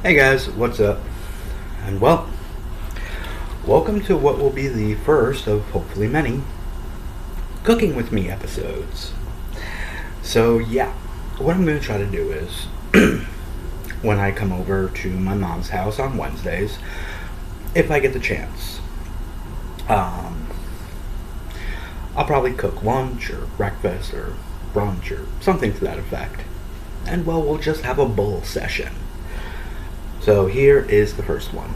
Hey guys, what's up? And welcome to what will be the first of hopefully many Cooking With Me episodes. So yeah, what I'm going to try to do is when I come over to my mom's house on Wednesdays, if I get the chance, I'll probably cook lunch or breakfast or brunch or something to that effect. And we'll just have a bowl session. So here is the first one.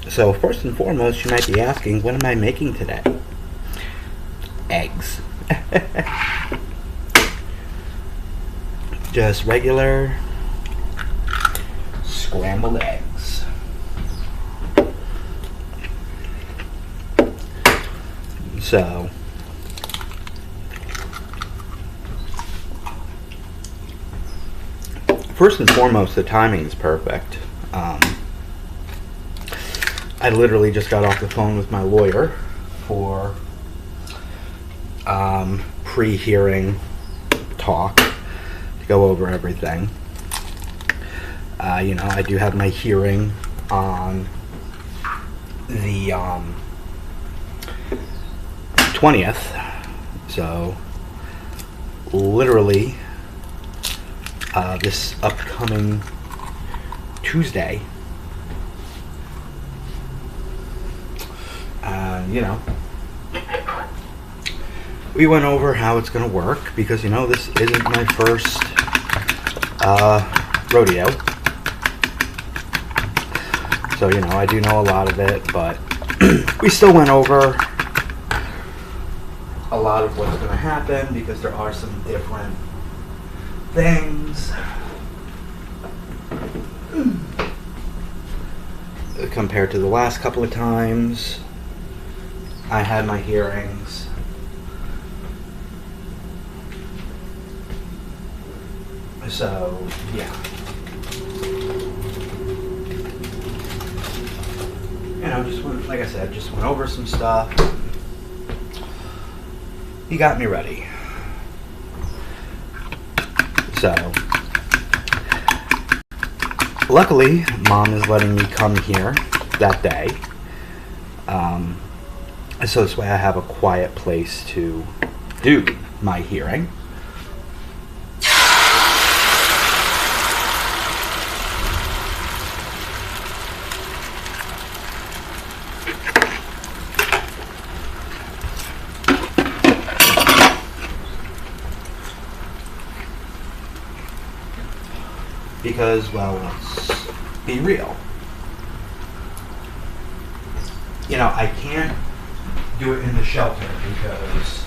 So first and foremost, you might be asking, what am I making today? Eggs. Just regular scrambled eggs. So first and foremost, the timing is perfect. I literally just got off the phone with my lawyer for pre-hearing talk to go over everything. I do have my hearing on the 20th, so literally this upcoming Tuesday. We went over how it's going to work because, this isn't my first rodeo. So, I do know a lot of it, but we still went over a lot of what's going to happen because there are some different things compared to the last couple of times I had my hearings. So, yeah. Like I said, just went over some stuff. He got me ready. So, luckily, Mom is letting me come here that day. So this way I have a quiet place to do my hearing. Because, let's be real. I can't do it in the shelter because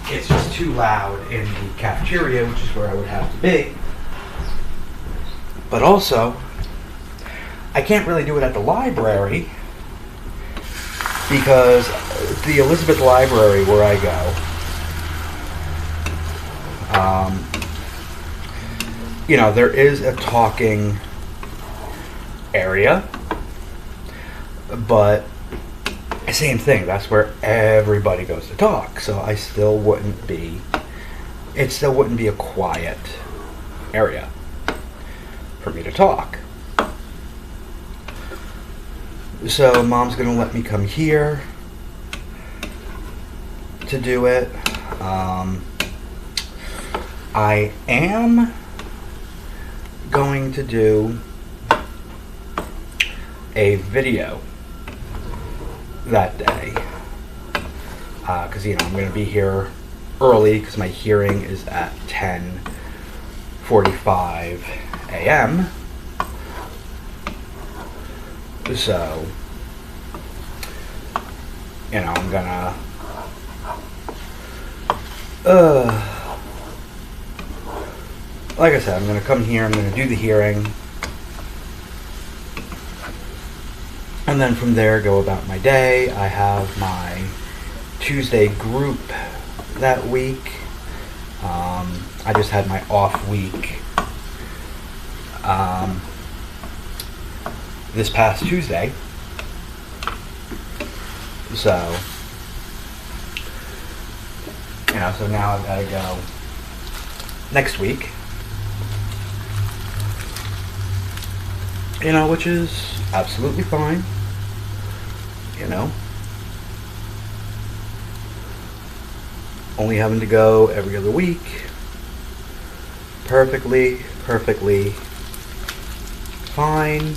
it's just too loud in the cafeteria, which is where I would have to be. But also, I can't really do it at the library because the Elizabeth Library where I go, there is a talking area, but same thing, that's where everybody goes to talk. So it still wouldn't be a quiet area for me to talk. So Mom's gonna let me come here to do it. I am going to do a video that day because I'm going to be here early because my hearing is at 10:45 a.m. So I'm gonna like I said, I'm gonna come here, I'm gonna do the hearing, and then from there go about my day. I have my Tuesday group that week. I just had my off week this past Tuesday. So, So now I've got to go next week. Which is absolutely fine. Only having to go every other week. Perfectly fine.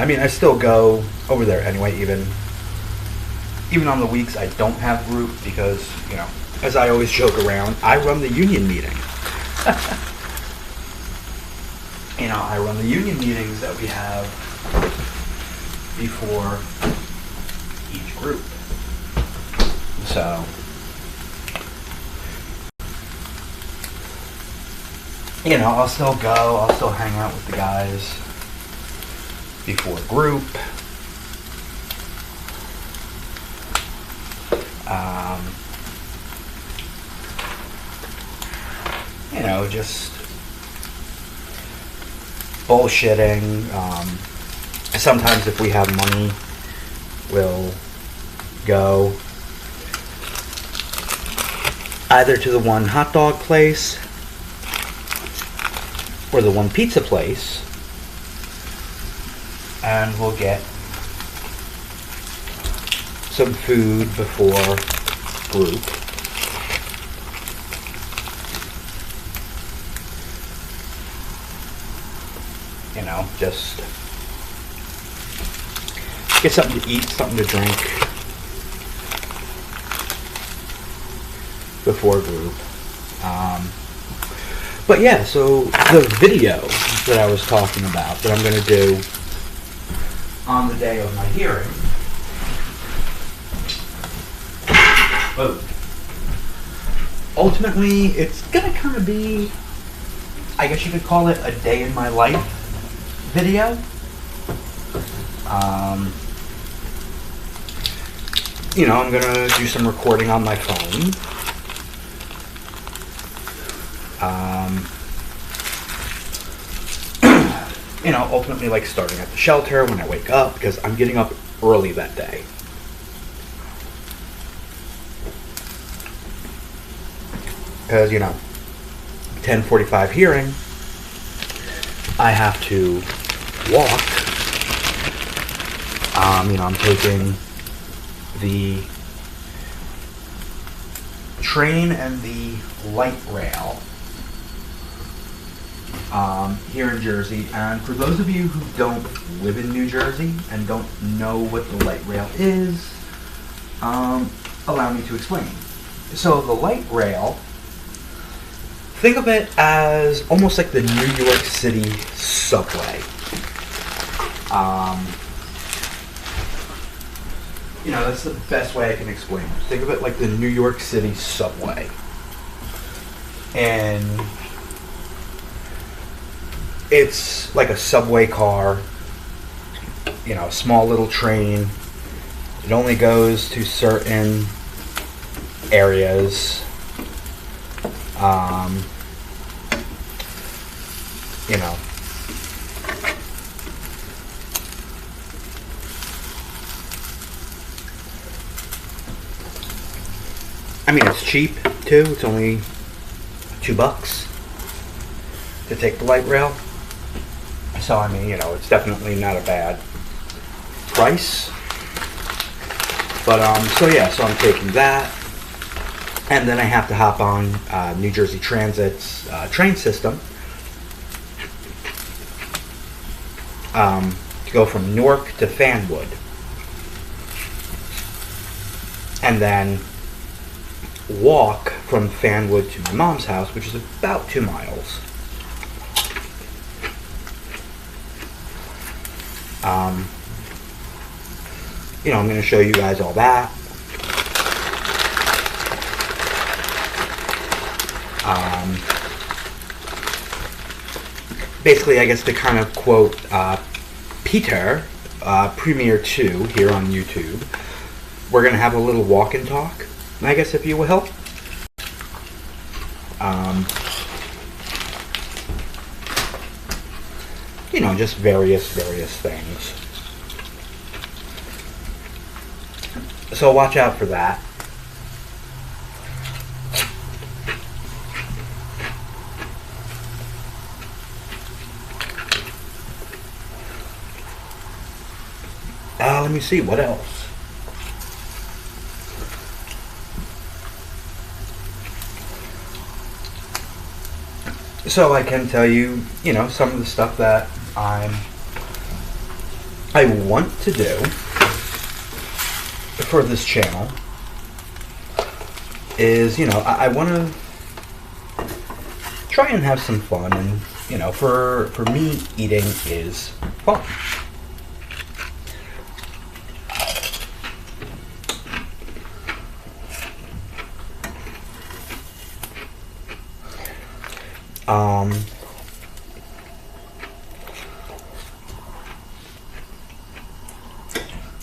I still go over there anyway, even on the weeks I don't have group, because, as I always joke around, I run the union meeting. I run the union meetings that we have before each group. So, I'll still go, I'll still hang out with the guys before group. Just bullshitting. Sometimes if we have money, we'll go either to the one hot dog place or the one pizza place, and we'll get some food before group. Just get something to eat, something to drink before group. But yeah, so the video that I was talking about that I'm going to do on the day of my hearing. Ultimately, it's going to kind of be, I guess you could call it, a day in my life video. I'm going to do some recording on my phone. Ultimately, like, starting at the shelter when I wake up, because I'm getting up early that day. Because, 10:45 hearing, I have to walk. I'm taking the train and the light rail here in Jersey. And for those of you who don't live in New Jersey and don't know what the light rail is, allow me to explain. So the light rail, think of it as almost like the New York City subway. That's the best way I can explain it. Think of it like the New York City subway. And it's like a subway car, a small little train. It only goes to certain areas. It's cheap too. It's only $2 to take the light rail. So it's definitely not a bad price. But so I'm taking that, and then I have to hop on New Jersey Transit's train system to go from Newark to Fanwood, and then walk from Fanwood to my mom's house, which is about 2 miles. I'm going to show you guys all that. Basically, I guess to kind of quote Peter, Premier 2 here on YouTube, we're going to have a little walk and talk, I guess, if you will. just various things. So watch out for that. Let me see, what else? So I can tell you, some of the stuff that I want to do for this channel is, I want to try and have some fun, and, for me, eating is fun.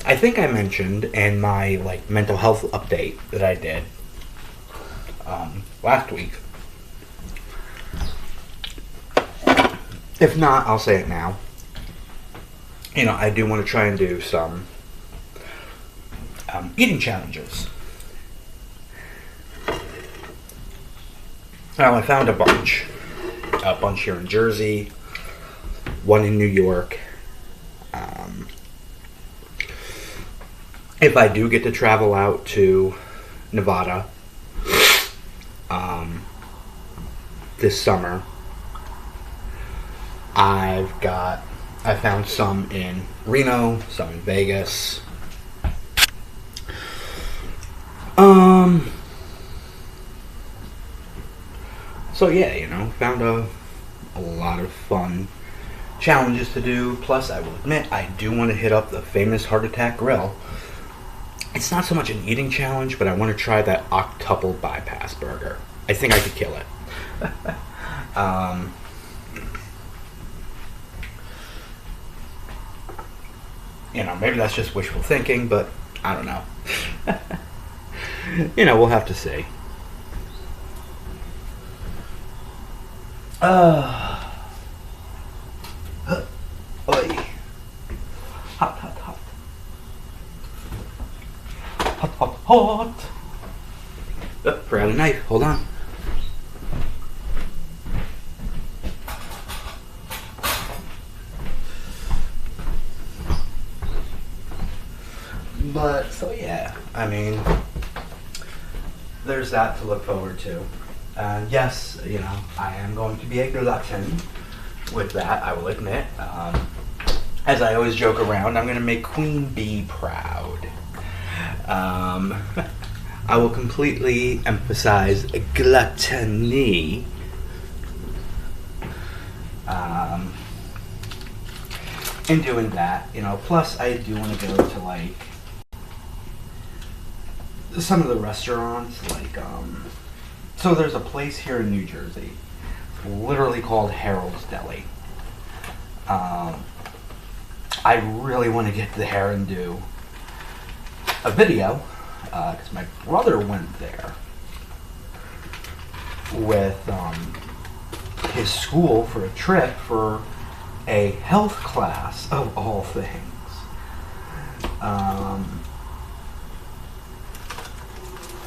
I think I mentioned in my mental health update that I did last week. If not, I'll say it now. I do want to try and do some eating challenges. Now, I found a bunch here in Jersey, one in New York. If I do get to travel out to Nevada this summer, I found some in Reno, some in Vegas. So yeah, found a lot of fun challenges to do. Plus, I will admit, I do want to hit up the famous Heart Attack Grill. It's not so much an eating challenge, but I want to try that octuple bypass burger. I think I could kill it. Maybe that's just wishful thinking, but I don't know. We'll have to see. Oy. Hot, hot, hot. Hot, hot, hot. Oh, forgot a knife. Hold on. But, so yeah, there's that to look forward to. And yes, I am going to be a glutton with that, I will admit. As I always joke around, I'm going to make Queen Bee proud. I will completely emphasize gluttony. In doing that, plus I do want to go to some of the restaurants, so there's a place here in New Jersey, literally called Harold's Deli. I really want to get there and do a video, because my brother went there with his school for a trip for a health class, of all things.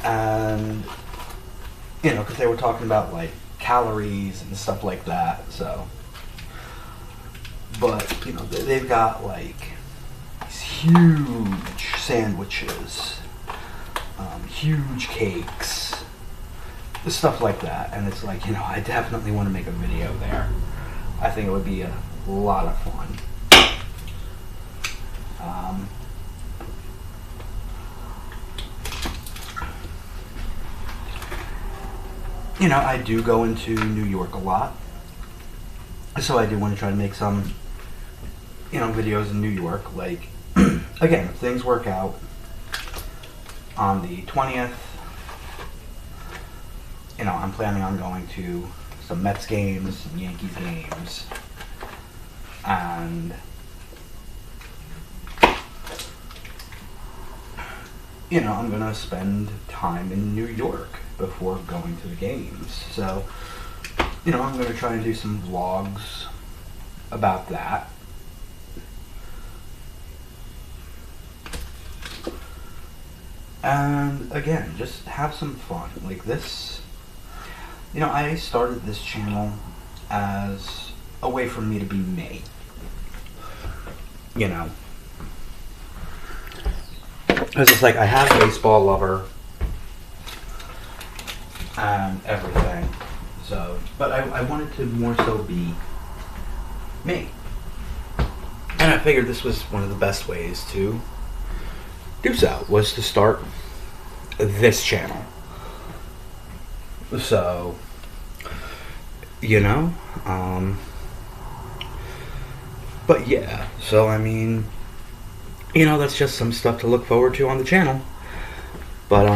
And because they were talking about calories and stuff like that. So, but they've got these huge sandwiches, huge cakes, stuff like that. And it's I definitely want to make a video there. I think it would be a lot of fun. I do go into New York a lot, so I do want to try to make some, videos in New York. Again, if things work out on the 20th, I'm planning on going to some Mets games, some Yankees games, and I'm gonna spend time in New York before going to the games. So, I'm gonna try and do some vlogs about that. And again, just have some fun. Like this, I started this channel as a way for me to be me. Because it's like I have a baseball lover and everything. So, but I wanted to more so be me. And I figured this was one of the best ways to do so, was to start this channel. So, but yeah, so I mean, that's just some stuff to look forward to on the channel. But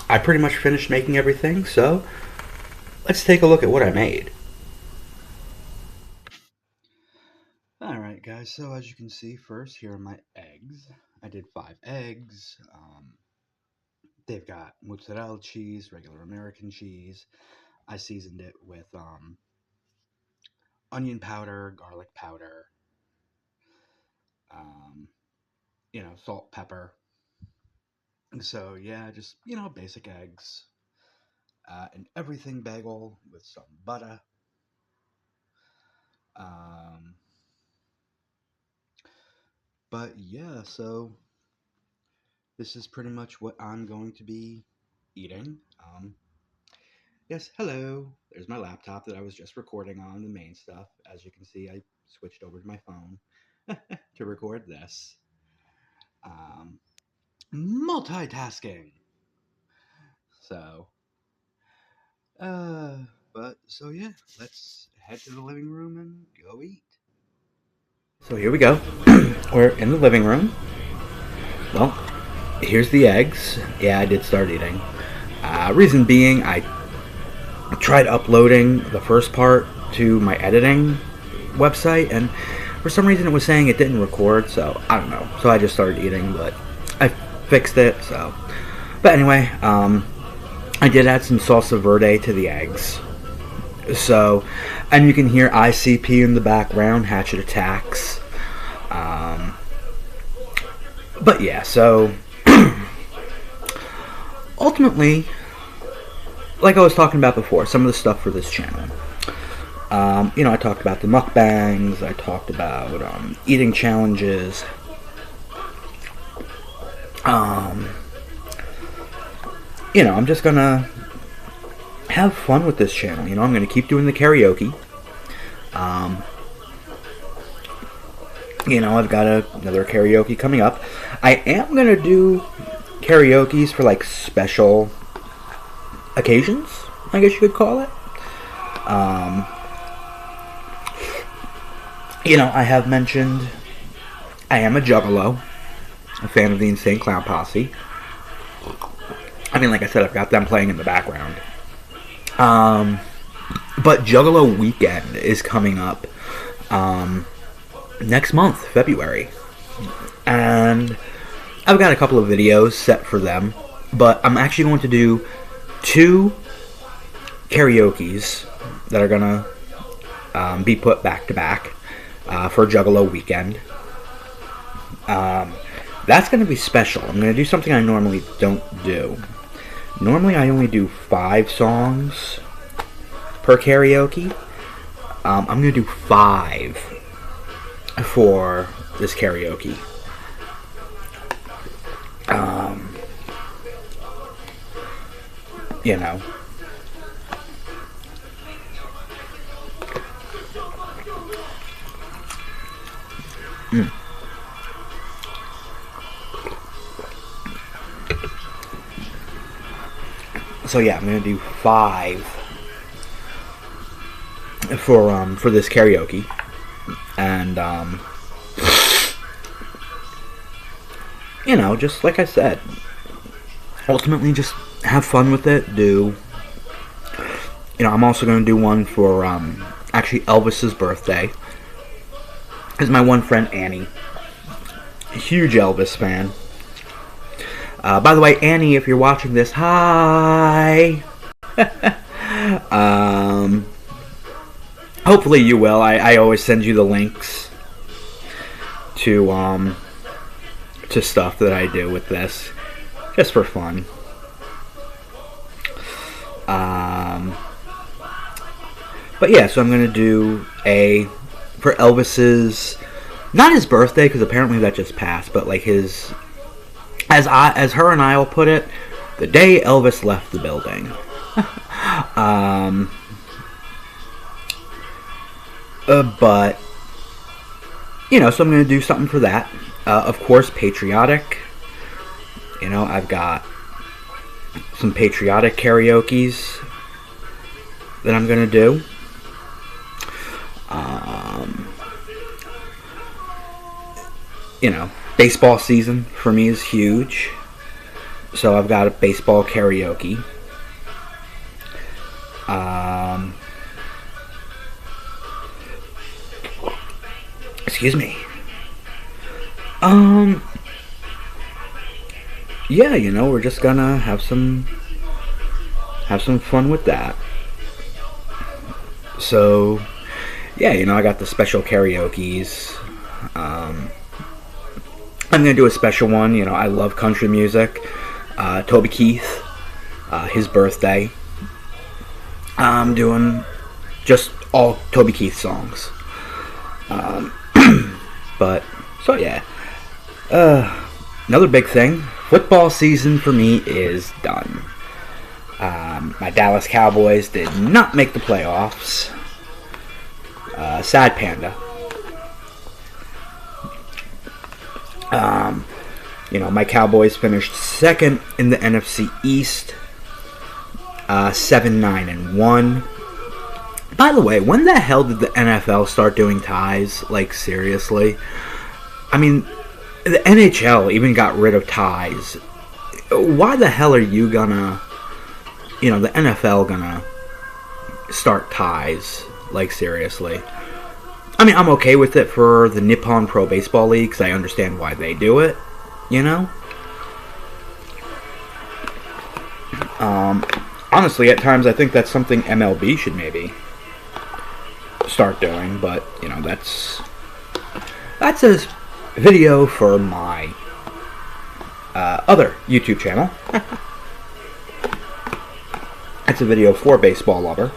I pretty much finished making everything, so let's take a look at what I made. Alright guys, so as you can see, first here are my eggs. I did 5 eggs. They've got mozzarella cheese, regular American cheese. I seasoned it with onion powder, garlic powder, salt, pepper. So yeah, just, basic eggs. An everything bagel with some butter. But yeah, so this is pretty much what I'm going to be eating. Yes, hello. There's my laptop that I was just recording on, the main stuff. As you can see, I switched over to my phone to record this. Multitasking. So, so yeah, let's head to the living room and go eat. So here we go. We're in the living room. Well, here's the eggs. Yeah, I did start eating. Reason being, I tried uploading the first part to my editing website, and for some reason it was saying it didn't record, so I don't know. So I just started eating, but I fixed it, so. But anyway, I did add some salsa verde to the eggs. So, and you can hear ICP in the background, Hatchet Attacks. But yeah, so ultimately, like I was talking about before, some of the stuff for this channel. I talked about the mukbangs, I talked about eating challenges. I'm just gonna have fun with this channel. I'm gonna keep doing the karaoke. I've got another karaoke coming up. I am gonna do karaoke's for like special occasions, I guess you could call it. I have mentioned I am a juggalo, a fan of the Insane Clown Posse. I mean, like I said, I've got them playing in the background. But Juggalo Weekend is coming up next month, February. And I've got a couple of videos set for them, but I'm actually going to do 2 karaoke's that are going to be put back to back for Juggalo Weekend. That's going to be special. I'm going to do something I normally don't do. Normally I only do 5 songs per karaoke. I'm going to do 5 for this karaoke. So yeah, I'm gonna do 5 for this karaoke, and just like I said, ultimately just have fun with it. I'm also gonna do one for actually Elvis's birthday. Is my one friend Annie, a huge Elvis fan. By the way, Annie, if you're watching this, hi. hopefully you will. I always send you the links to stuff that I do with this, just for fun. But yeah, so I'm gonna do for Elvis's, not his birthday, because apparently that just passed, but like his, as her and I will put it, the day Elvis left the building. But so I'm gonna do something for that. Of course, patriotic. I've got some patriotic karaoke's that I'm gonna do. Baseball season for me is huge, so I've got a baseball karaoke. Excuse me. Yeah, we're just gonna have some fun with that. So, yeah, I got the special karaoke's. I'm gonna do a special one. I love country music. Toby Keith, his birthday. I'm doing just all Toby Keith songs. But so yeah. Another big thing. Football season for me is done. My Dallas Cowboys did not make the playoffs. Sad panda. My Cowboys finished second in the NFC East, 7-9-1. By the way, when the hell did the NFL start doing ties? Like, seriously? I mean, the NHL even got rid of ties. Why the hell are you gonna, the NFL gonna start ties? Like, seriously. I mean, I'm okay with it for the Nippon Pro Baseball League, because I understand why they do it, Honestly, at times I think that's something MLB should maybe start doing, but, that's a video for my other YouTube channel. It's a video for Baseball Lover.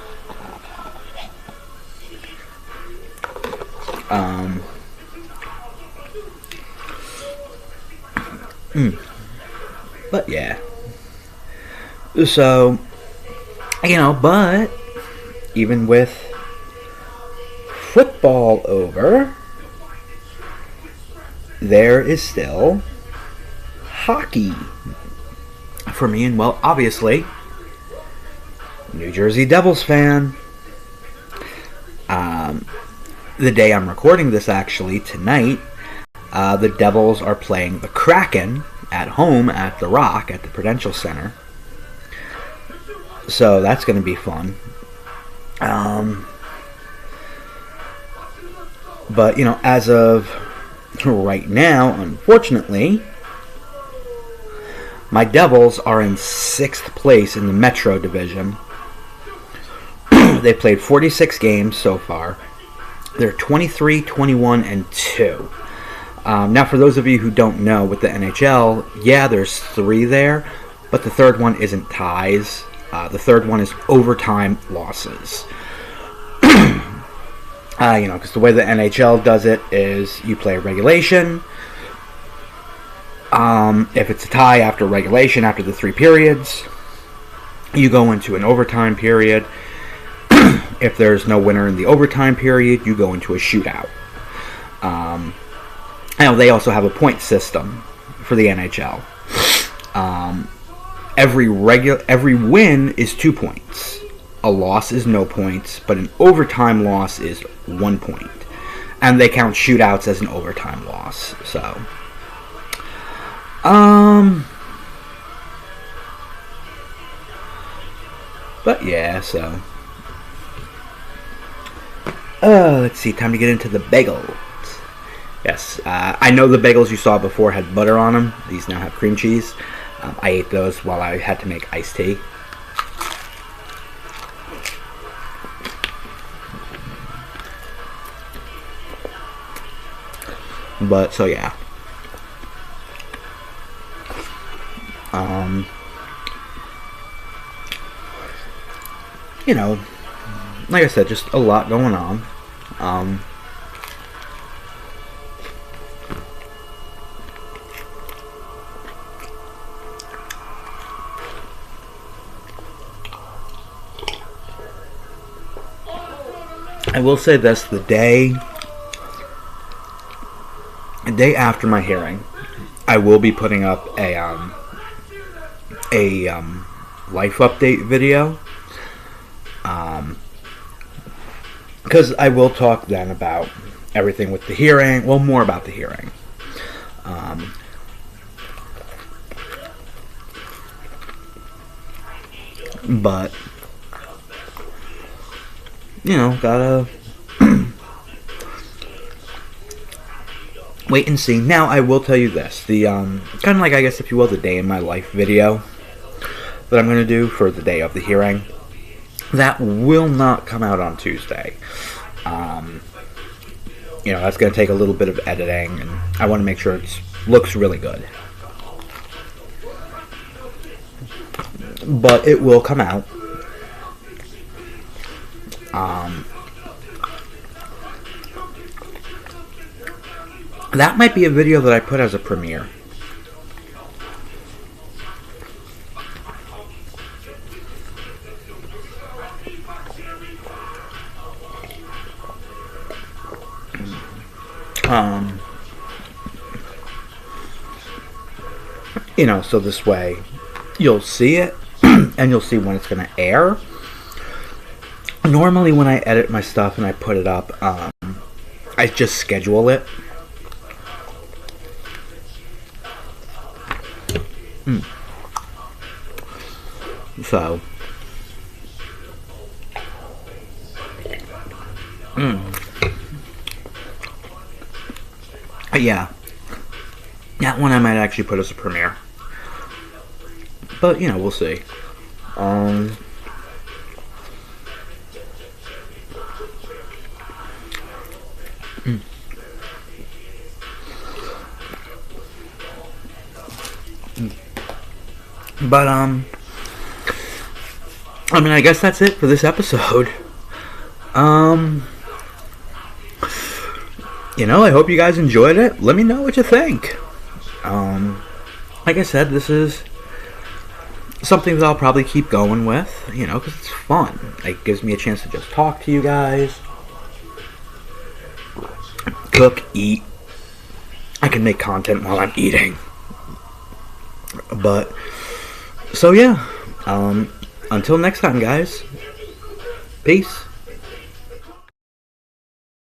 But yeah. So, but even with football over, there is still hockey for me, and well, obviously, New Jersey Devils fan. The day I'm recording this, actually, tonight, the Devils are playing the Kraken at home at the Rock at the Prudential Center. So that's going to be fun. But, as of right now, unfortunately, my Devils are in 6th place in the Metro Division. They played 46 games so far. They're 23, 21, and 2. Now, for those of you who don't know, with the NHL, yeah, there's 3 there, but the third one isn't ties. The third one is overtime losses. Because the way the NHL does it is you play regulation. If it's a tie after regulation, after the 3 periods, you go into an overtime period. If there's no winner in the overtime period, you go into a shootout. They also have a point system for the NHL. Every win is 2 points. A loss is no points, but an overtime loss is 1 point. And they count shootouts as an overtime loss. So, but yeah, so. Let's see, time to get into the bagels. Yes, I know the bagels you saw before had butter on them. These now have cream cheese. I ate those while I had to make iced tea. But so yeah. You know, like I said, just a lot going on. I will say this: the day after my hearing, I will be putting up a life update video. Because I will talk then about everything with the hearing. Well, more about the hearing. But you know, gotta wait and see. Now, I will tell you this: the kind of like, I guess, if you will, the day in my life video that I'm gonna do for the day of the hearing, that will not come out on Tuesday. You know, that's gonna take a little bit of editing, and I want to make sure it looks really good. But it will come out. That might be a video that I put as a premiere. You know, so this way you'll see it and you'll see when it's going to air. Normally when I edit my stuff and I put it up, I just schedule it. So yeah, that one I might actually put as a premiere, but you know, we'll see. But I mean, I guess that's it for this episode. You know, I hope you guys enjoyed it. Let me know what you think. Like I said, this is something that I'll probably keep going with, you know, because it's fun. It gives me a chance to just talk to you guys, cook, eat. I can make content while I'm eating. But so yeah, until next time, guys. Peace.